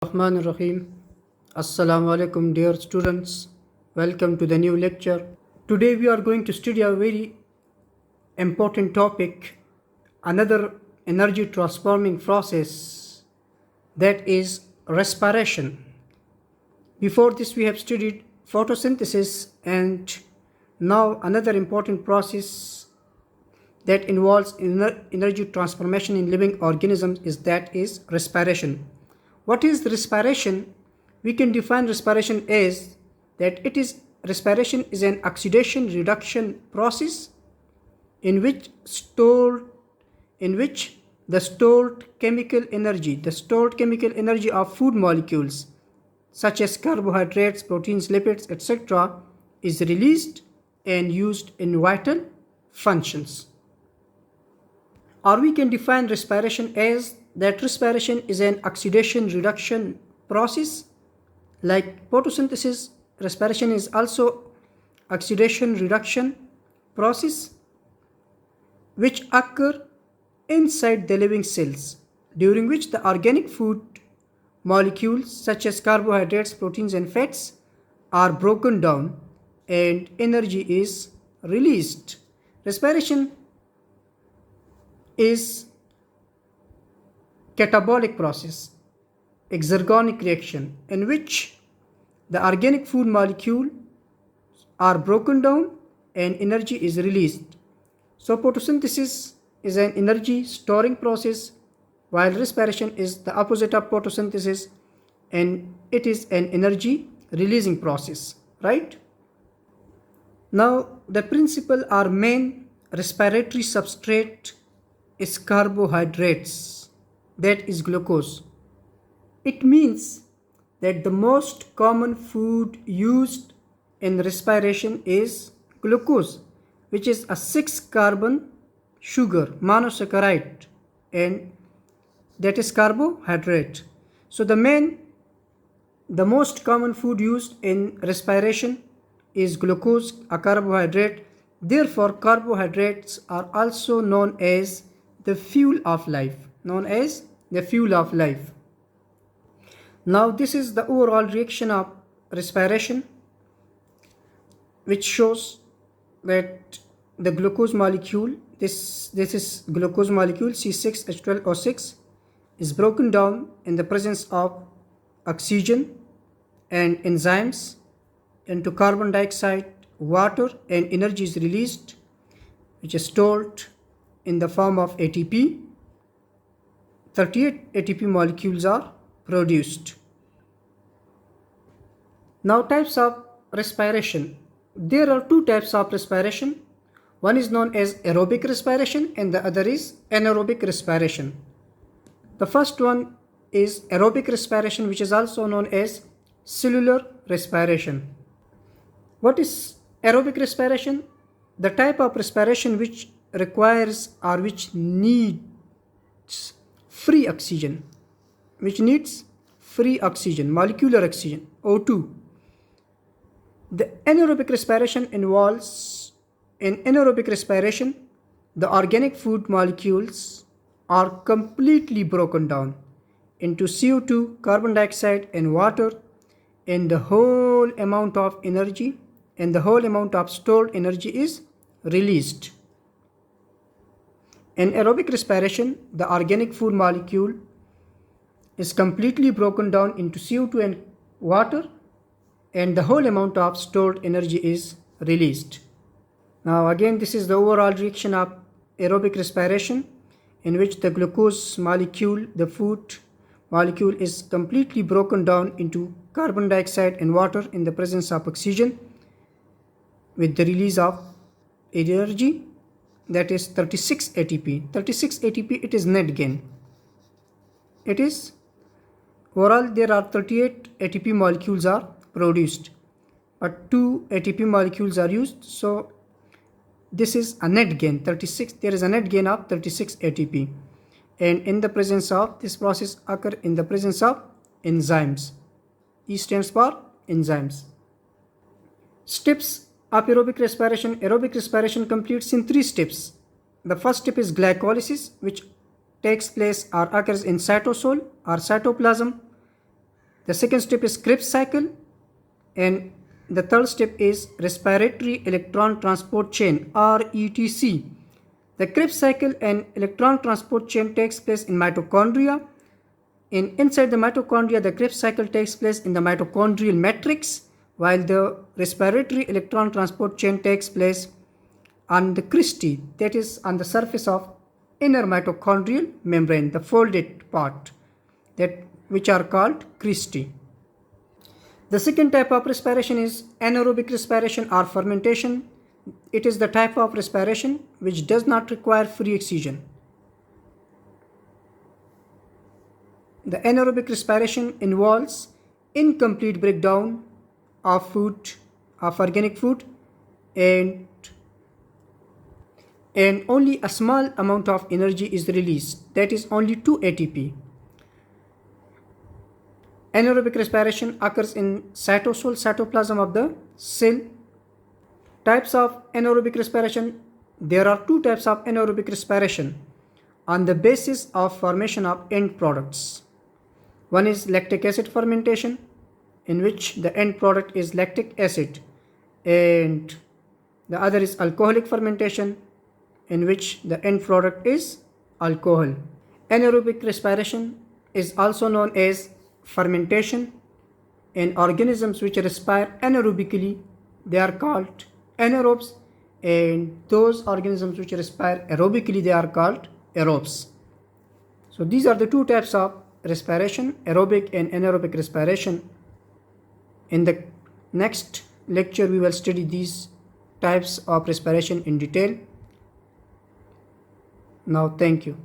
Rahman Rahim. Assalamu alaikum, dear students. Welcome to the new lecture. Today we are going to study a very important topic, another energy transforming process, that is respiration. Before this, we have studied photosynthesis, and now another important process that involves energy transformation in living organisms is respiration. What is respiration? We can define respiration as that it is respiration is an oxidation reduction process in which the stored chemical energy of food molecules such as carbohydrates, proteins, lipids, etc. is released and used in vital functions. Or we can define respiration as that respiration is an oxidation reduction process. Like photosynthesis, respiration is also oxidation reduction process which occur inside the living cells, during which the organic food molecules such as carbohydrates, proteins and fats are broken down and energy is released. Respiration is catabolic process, exergonic reaction, in which the organic food molecules are broken down and energy is released. So photosynthesis is an energy storing process, while respiration is the opposite of photosynthesis and it is an energy releasing process, right? Now the principal or main respiratory substrate is carbohydrates, that is glucose. It means that the most common food used in respiration is glucose, which is a 6-carbon sugar monosaccharide, and that is carbohydrate. So the most common food used in respiration is glucose, a carbohydrate. Therefore carbohydrates are also known as the fuel of life. Now this is the overall reaction of respiration, which shows that the glucose molecule, this is glucose molecule C6H12O6, is broken down in the presence of oxygen and enzymes into carbon dioxide, water, and energy is released, which is stored in the form of ATP. 38 ATP molecules are produced. Now types of respiration. There are two types of respiration. One is known as aerobic respiration and the other is anaerobic respiration. The first one is aerobic respiration, which is also known as cellular respiration. What is aerobic respiration? The type of respiration which requires or which needs free oxygen, molecular oxygen, O2. The anaerobic respiration involves, in anaerobic respiration, the organic food molecules are completely broken down into CO2, carbon dioxide and water, and the whole amount of energy and the whole amount of stored energy is released. In aerobic respiration, the organic food molecule is completely broken down into CO2 and water, and the whole amount of stored energy is released. Now again, this is the overall reaction of aerobic respiration, in which the glucose molecule, the food molecule, is completely broken down into carbon dioxide and water in the presence of oxygen, with the release of energy, that is 36 ATP. 36 ATP, it is net gain. It is overall there are 38 ATP molecules are produced, but 2 ATP molecules are used, so this is a net gain 36. There is a net gain of 36 ATP, and in the presence of this process occur in the presence of enzymes. E stands for enzymes. Steps of aerobic respiration. Aerobic respiration completes in 3 steps. The first step is glycolysis, which takes place or occurs in cytosol or cytoplasm, The second step is Krebs cycle, and the third step is respiratory electron transport chain, RETC. The Krebs cycle and electron transport chain takes place in mitochondria. Inside the mitochondria, the Krebs cycle takes place in the mitochondrial matrix, while the respiratory electron transport chain takes place on the cristae, that is on the surface of inner mitochondrial membrane, the folded part, that which are called cristae. The second type of respiration is anaerobic respiration or fermentation. It is the type of respiration which does not require free oxygen. The anaerobic respiration involves incomplete breakdown of food, of organic food, and only a small amount of energy is released, that is only 2 ATP. Anaerobic respiration occurs in cytoplasm of the cell. Types of anaerobic respiration. There are two types of anaerobic respiration on the basis of formation of end products. One is lactic acid fermentation, in which the end product is lactic acid, and the other is alcoholic fermentation, in which the end product is alcohol. Anaerobic respiration is also known as fermentation. In organisms which respire anaerobically, they are called anaerobes, and those organisms which respire aerobically, they are called aerobes. So these are the two types of respiration, aerobic and anaerobic respiration. In the next lecture, we will study these types of respiration in detail. Now, thank you.